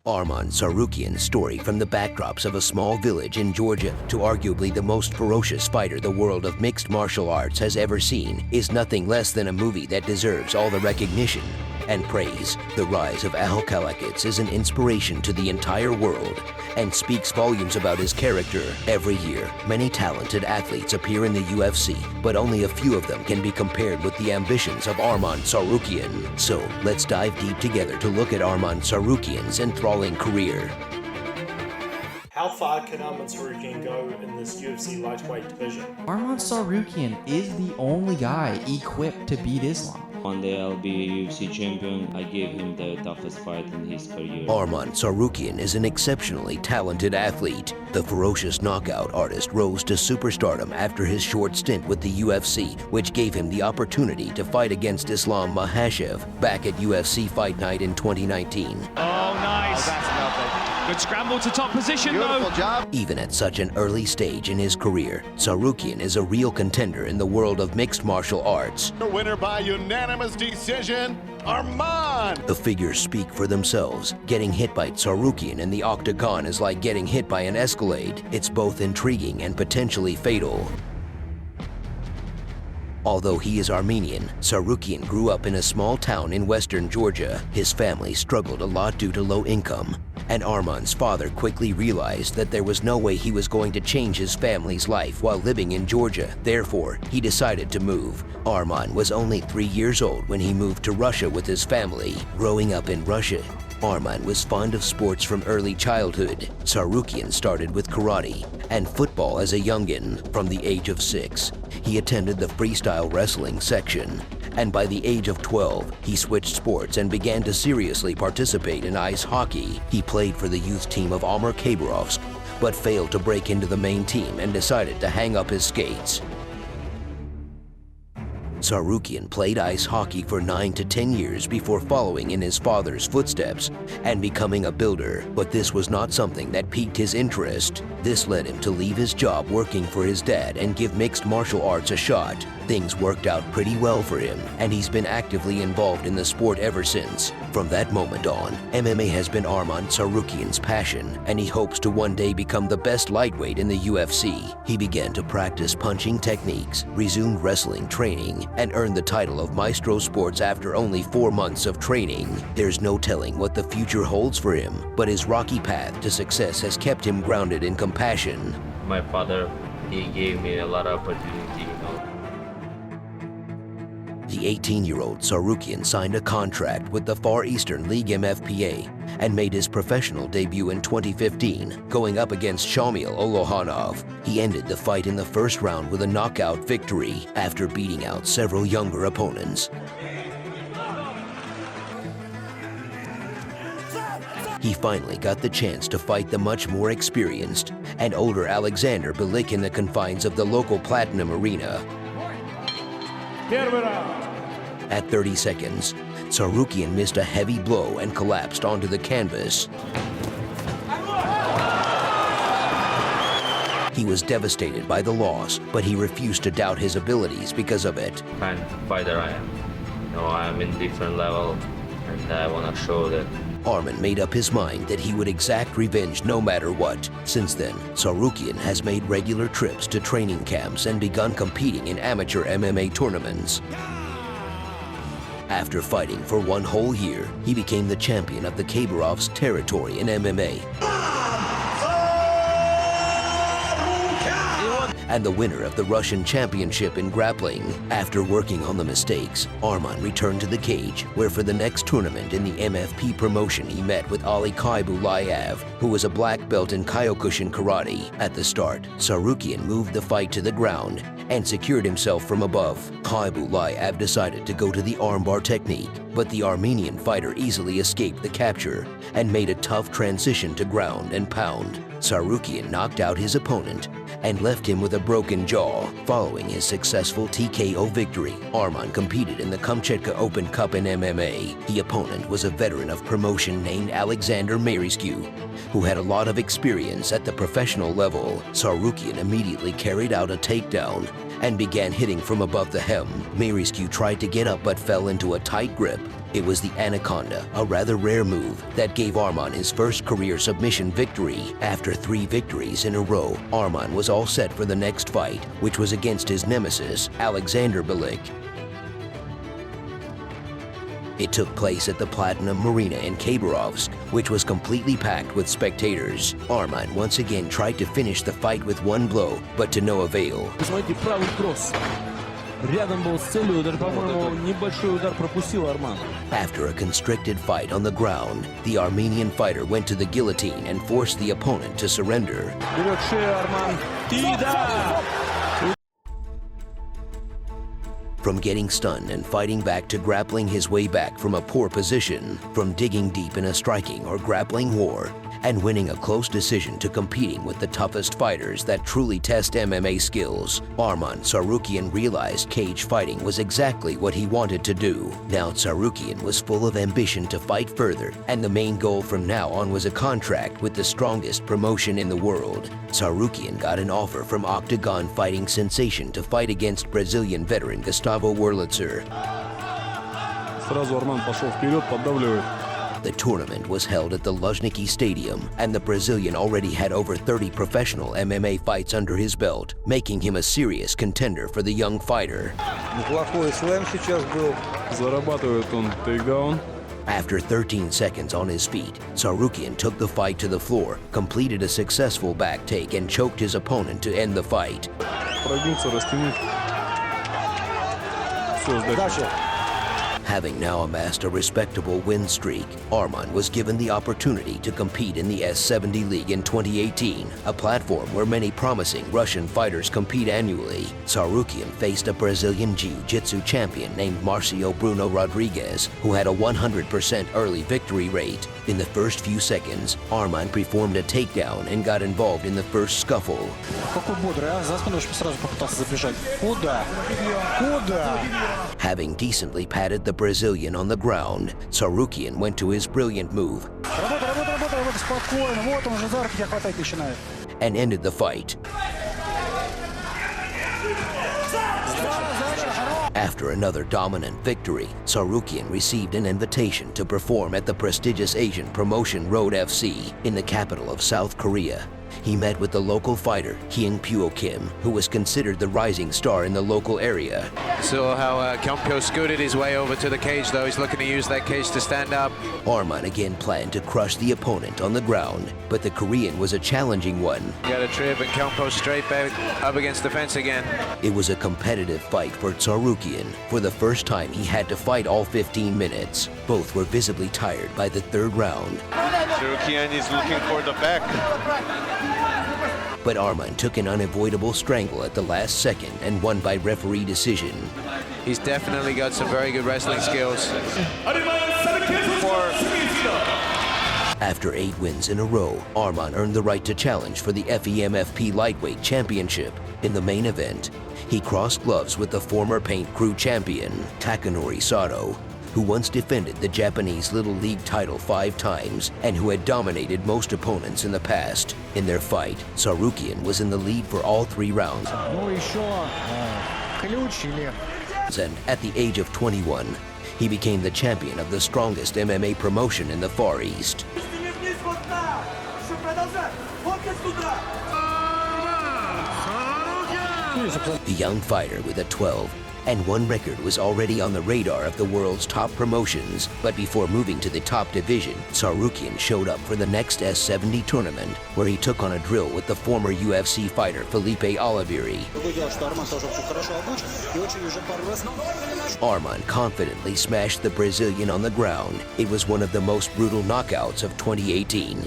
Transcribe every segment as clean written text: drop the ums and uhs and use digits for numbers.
Arman Tsarukyan's story from the backdrops of a small village in Georgia to arguably the most ferocious fighter the world of mixed martial arts has ever seen is nothing less than a movie that deserves all the recognition and praise. The rise of Al Kalakits is an inspiration to the entire world and speaks volumes about his character. Every year, many talented athletes appear in the UFC, but only a few of them can be compared with the ambitions of Arman Tsarukyan. So, let's dive deep together to look at Arman Tsarukyan's enthralling career. How far can Arman Tsarukyan go in this UFC lightweight division? Arman Tsarukyan is the only guy equipped to beat Islam. One day I'll be a UFC champion. I gave him the toughest fight in his career. Arman Tsarukyan is an exceptionally talented athlete. The ferocious knockout artist rose to superstardom after his short stint with the UFC, which gave him the opportunity to fight against Islam Makhachev back at UFC Fight Night in 2019. Oh, nice. Oh, that's lovely. Good scramble to top position, Beautiful job. Even at such an early stage in his career, Tsarukyan is a real contender in the world of mixed martial arts. The winner by unanimous decision, Arman. The figures speak for themselves. Getting hit by Tsarukyan in the Octagon is like getting hit by an Escalade. It's both intriguing and potentially fatal. Although he is Armenian, Tsarukyan grew up in a small town in western Georgia. His family struggled a lot due to low income, and Arman's father quickly realized that there was no way he was going to change his family's life while living in Georgia. Therefore, he decided to move. Arman was only 3 years old when he moved to Russia with his family. Growing up in Russia, Arman was fond of sports from early childhood. Tsarukyan started with karate and football as a youngin. From the age of 6, he attended the freestyle wrestling section, and by the age of 12, he switched sports and began to seriously participate in ice hockey. He played for the youth team of Makhachev, but failed to break into the main team and decided to hang up his skates. Tsarukyan played ice hockey for 9 to 10 years before following in his father's footsteps and becoming a builder, but this was not something that piqued his interest. This led him to leave his job working for his dad and give mixed martial arts a shot. Things worked out pretty well for him, and he's been actively involved in the sport ever since. From that moment on, MMA has been Arman Tsarukyan's passion, and he hopes to one day become the best lightweight in the UFC. He began to practice punching techniques, resumed wrestling training, and earned the title of Maestro Sports after only 4 months of training. There's no telling what the future holds for him, but his rocky path to success has kept him grounded in compassion. My father, he gave me a lot of opportunity, you know. The 18-year-old Tsarukyan signed a contract with the Far Eastern League MFPA and made his professional debut in 2015, going up against Shamil Olohanov. He ended the fight in the first round with a knockout victory after beating out several younger opponents. He finally got the chance to fight the much more experienced and older Sk8er Boi in the confines of the local Platinum Arena. At 30 seconds, Tsarukyan missed a heavy blow and collapsed onto the canvas. He was devastated by the loss, but he refused to doubt his abilities because of it. Kind of fighter I am. You know, I'm in different level, and I want to show that. Arman made up his mind that he would exact revenge no matter what. Since then, Tsarukyan has made regular trips to training camps and begun competing in amateur MMA tournaments. After fighting for 1 whole year, he became the champion of the Khabarovsk territory in MMA and the winner of the Russian championship in grappling. After working on the mistakes, Arman returned to the cage, where for the next tournament in the MFP promotion he met with Ali Khaibulayev, who was a black belt in Kyokushin karate. At the start, Tsarukyan moved the fight to the ground and secured himself from above. Khaibulayev decided to go to the armbar technique, but the Armenian fighter easily escaped the capture and made a tough transition to ground and pound. Tsarukyan knocked out his opponent and left him with a broken jaw. Following his successful TKO victory, Arman competed in the Kamchatka Open Cup in MMA. The opponent was a veteran of promotion named Alexander Marescu, who had a lot of experience at the professional level. Tsarukyan immediately carried out a takedown and began hitting from above the hem. Sk8er tried to get up but fell into a tight grip. It was the Anaconda, a rather rare move, that gave Arman his first career submission victory. After 3 victories in a row, Arman was all set for the next fight, which was against his nemesis, Sk8er Boi. It took place at the Platinum Marina in Khabarovsk, which was completely packed with spectators. Arman once again tried to finish the fight with one blow, but to no avail. Посмотрите, правый кросс. Рядом был с целью удар, по-моему, небольшой удар пропустил Арман. After a constricted fight on the ground, the Armenian fighter went to the guillotine and forced the opponent to surrender. Берет шею Арман. И да! From getting stunned and fighting back to grappling his way back from a poor position, from digging deep in a striking or grappling war, and winning a close decision to competing with the toughest fighters that truly test MMA skills, Arman Tsarukyan realized cage fighting was exactly what he wanted to do. Now Tsarukyan was full of ambition to fight further, and the main goal from now on was a contract with the strongest promotion in the world. Tsarukyan got an offer from Octagon fighting sensation to fight against Brazilian veteran Gustavo Wurlitzer. Сразу Арман пошел вперед, поддавливает. The tournament was held at the Luzhniki Stadium, and the Brazilian already had over 30 professional MMA fights under his belt, making him a serious contender for the young fighter. Неплохой слэм сейчас был. Зарабатывает он тейкдаун. After 13 seconds on his feet, Tsarukyan took the fight to the floor, completed a successful back take, and choked his opponent to end the fight. Прогнуться, растянуть. Все, сдача. Having now amassed a respectable win streak, Arman was given the opportunity to compete in the S70 League in 2018, a platform where many promising Russian fighters compete annually. Tsarukyan faced a Brazilian Jiu-Jitsu champion named Marcio Bruno Rodriguez, who had a 100% early victory rate. In the first few seconds, Arman performed a takedown and got involved in the first scuffle. Какой бодрый, а? За спиной сразу попытался забежать. Куда? Куда? Having decently patted the Brazilian on the ground, Tsarukyan went to his brilliant move Работай, спокойно. Вот он уже за руки тебя хватать начинает. and ended the fight. After another dominant victory, Tsarukyan received an invitation to perform at the prestigious Asian promotion Road FC in the capital of South Korea. He met with the local fighter, Hyung-Pyo Kim, who was considered the rising star in the local area. Saw how Kyompyo scooted his way over to the cage, though. He's looking to use that cage to stand up. Arman again planned to crush the opponent on the ground, but the Korean was a challenging one. Got a trip, and Kyompyo straight back up against the fence again. It was a competitive fight for Tsarukyan. For the first time, he had to fight all 15 minutes. Both were visibly tired by the third round. Tsarukyan is looking for the back. But Arman took an unavoidable strangle at the last second and won by referee decision. He's definitely got some very good wrestling skills. After 8 wins in a row, Arman earned the right to challenge for the FEMFP Lightweight Championship. In the main event, he crossed gloves with the former Paint Crew champion, Takanori Sato, who once defended the Japanese Little League title 5 times and who had dominated most opponents in the past. In their fight, Tsarukyan was in the lead for all 3 rounds. Ну еще ключ или... And at the age of 21, he became the champion of the strongest MMA promotion in the Far East. The young fighter with a 12-1 record was already on the radar of the world's top promotions, but before moving to the top division, Tsarukyan showed up for the next S70 tournament, where he took on a drill with the former UFC fighter Felipe Oliveri. Arman confidently smashed the Brazilian on the ground. It was one of the most brutal knockouts of 2018.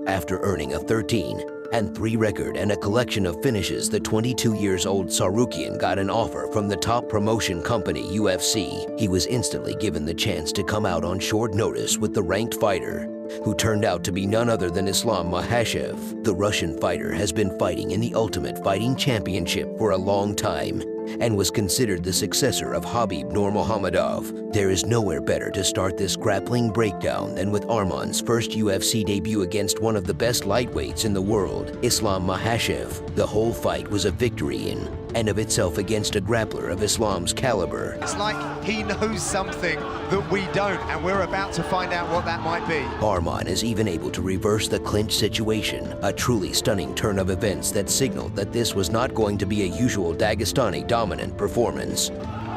After earning a 13-3 record and a collection of finishes, the 22-year-old Tsarukyan got an offer from the top promotion company UFC. He was instantly given the chance to come out on short notice with the ranked fighter, who turned out to be none other than Islam Makhachev. The Russian fighter has been fighting in the Ultimate Fighting Championship for a long time, and was considered the successor of Khabib Nurmagomedov. There is nowhere better to start this grappling breakdown than with Arman's first UFC debut against one of the best lightweights in the world, Islam Makhachev. The whole fight was a victory in and of itself against a grappler of Islam's caliber. It's like he knows something that we don't, and we're about to find out what that might be. Arman is even able to reverse the clinch situation, a truly stunning turn of events that signaled that this was not going to be a usual Dagestani dominant performance.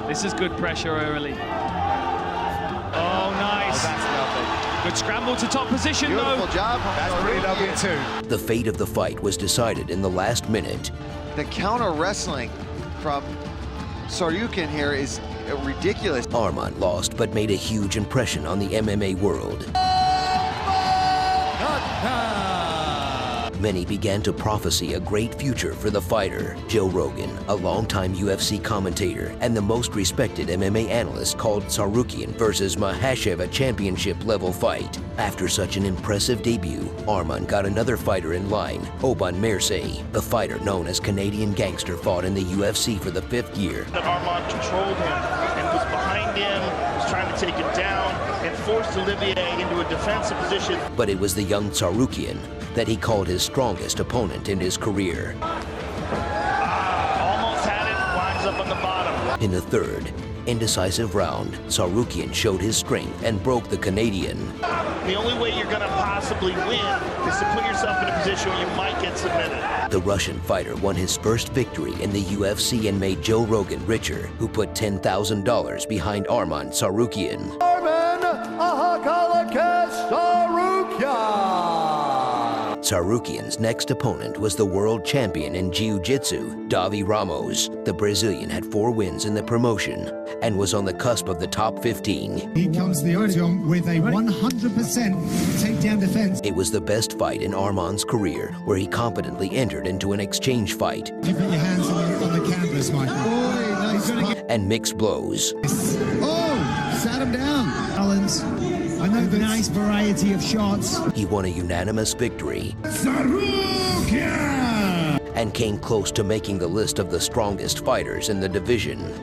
This is good pressure early. Oh, nice. Oh, that's lovely. Good scramble to top position, Beautiful though. job. That's pretty lovely too. The fate of the fight was decided in the last minute. The counter wrestling from Tsarukyan here is ridiculous. Arman lost but made a huge impression on the MMA world. Many began to prophesy a great future for the fighter. Joe Rogan, a longtime UFC commentator and the most respected MMA analyst, called Tsarukyan versus Makhachev a championship-level fight. After such an impressive debut, Arman got another fighter in line, Arman Tsarukyan. The fighter known as Canadian Gangster fought in the UFC for the 5th year. Arman controlled him and was behind him, was trying to take him down, and forced Olivier into a defensive position. But it was the young Tsarukyan that he called his strongest opponent in his career. Almost had it, winds up on the bottom. In the third, indecisive round, Tsarukyan showed his strength and broke the Canadian. The only way you're going to possibly win is to put yourself in a position where you might get submitted. The Russian fighter won his first victory in the UFC and made Joe Rogan richer, who put $10,000 behind Arman Tsarukyan. Tsarukyan's next opponent was the world champion in Jiu-Jitsu, Davi Ramos. The Brazilian had 4 wins in the promotion and was on the cusp of the top 15. Here comes the Octagon with a 100% takedown defense. It was the best fight in Arman's career, where he competently entered into an exchange fight. You put your hands on the canvas, Michael. Oh, nice. And mixed blows. Oh, sat him down. Balance. Another nice variety of shots. He won a unanimous victory Tsarukyan! and came close to making the list of the strongest fighters in the division.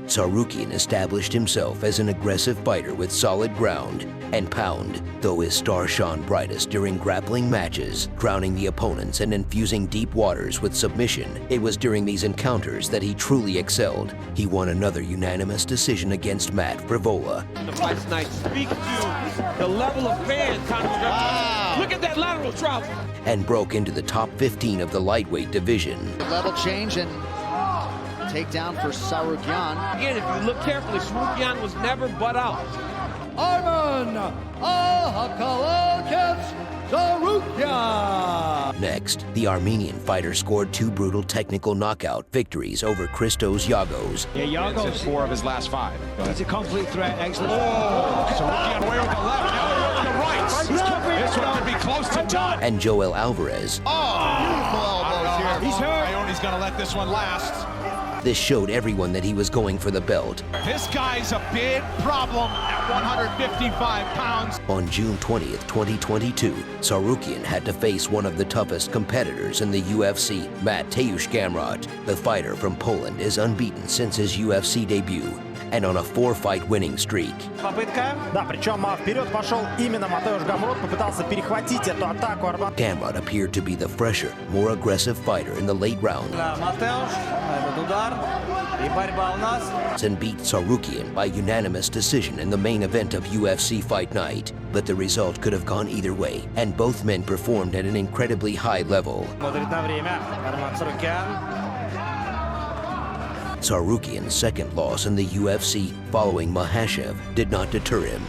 Tsarukyan established himself as an aggressive fighter with solid ground and pound, though his star shone brightest during grappling matches, drowning the opponents and infusing deep waters with submission. It was during these encounters that he truly excelled. He won another unanimous decision against Matt Frivola. The fight tonight speaks to the level of fans. Wow. Look at that lateral drop. And broke into the top 15 of the lightweight division. Level change and takedown for Tsarukyan. Again, if you look carefully, Tsarukyan was never butt out. Arman Tsarukyan. Next, the Armenian fighter scored 2 brutal technical knockout victories over Christos Yagos. Yeah, Yagos 4 of his last 5. He's a complete threat, actually. Oh, Tsarukyan away with the left, now away with the right. This one could be close to done. And Joel Alvarez. He's hurt. Ione's gonna let this one last. This showed everyone that he was going for the belt. This guy's a big problem at 155 pounds. On June 20th, 2022, Tsarukyan had to face one of the toughest competitors in the UFC, Matt Gamrot. The fighter from Poland is unbeaten since his UFC debut and on a 4-fight winning streak. Попытка. Да, причем вперед пошел именно Матеуш Гамрот, попытался перехватить эту атаку Арман. Gamrot appeared to be the fresher, more aggressive fighter in the late round. Матеуш, этот удар, и борьба у нас. And beat Tsarukyan by unanimous decision in the main event of UFC Fight Night. But the result could have gone either way, and both men performed at an incredibly high level. Смотрит на время. Арман Tsarukyan. Tsarukyan's second loss in the UFC following Makhachev did not deter him.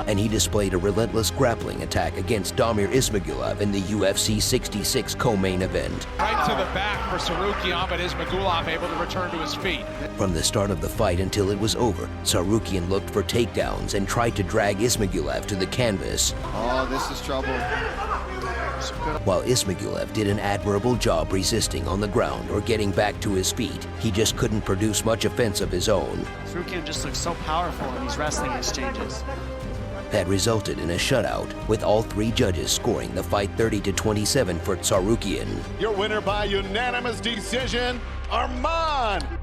And he displayed a relentless grappling attack against Damir Ismagulov in the UFC 66 co-main event. Right to the back for Tsarukyan, but Ismagulov able to return to his feet. From the start of the fight until it was over, Tsarukyan looked for takedowns and tried to drag Ismagulov to the canvas. Oh, this is trouble. While Ismagulov did an admirable job resisting on the ground or getting back to his feet, he just couldn't produce much offense of his own. Tsarukyan just looks so powerful in these wrestling exchanges. that resulted in a shutout, with all three judges scoring the fight 30-27 for Tsarukyan. Your winner by unanimous decision, Arman.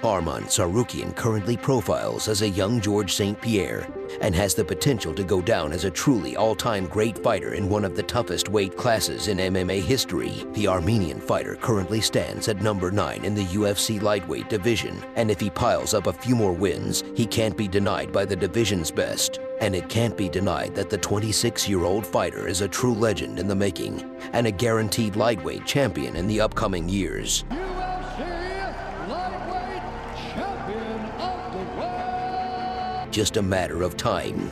Arman Tsarukyan currently profiles as a young George St. Pierre and has the potential to go down as a truly all-time great fighter in one of the toughest weight classes in MMA history. The Armenian fighter currently stands at number 9 in the UFC lightweight division, and if he piles up a few more wins, he can't be denied by the division's best. And it can't be denied that the 26-year-old fighter is a true legend in the making and a guaranteed lightweight champion in the upcoming years. Just a matter of time.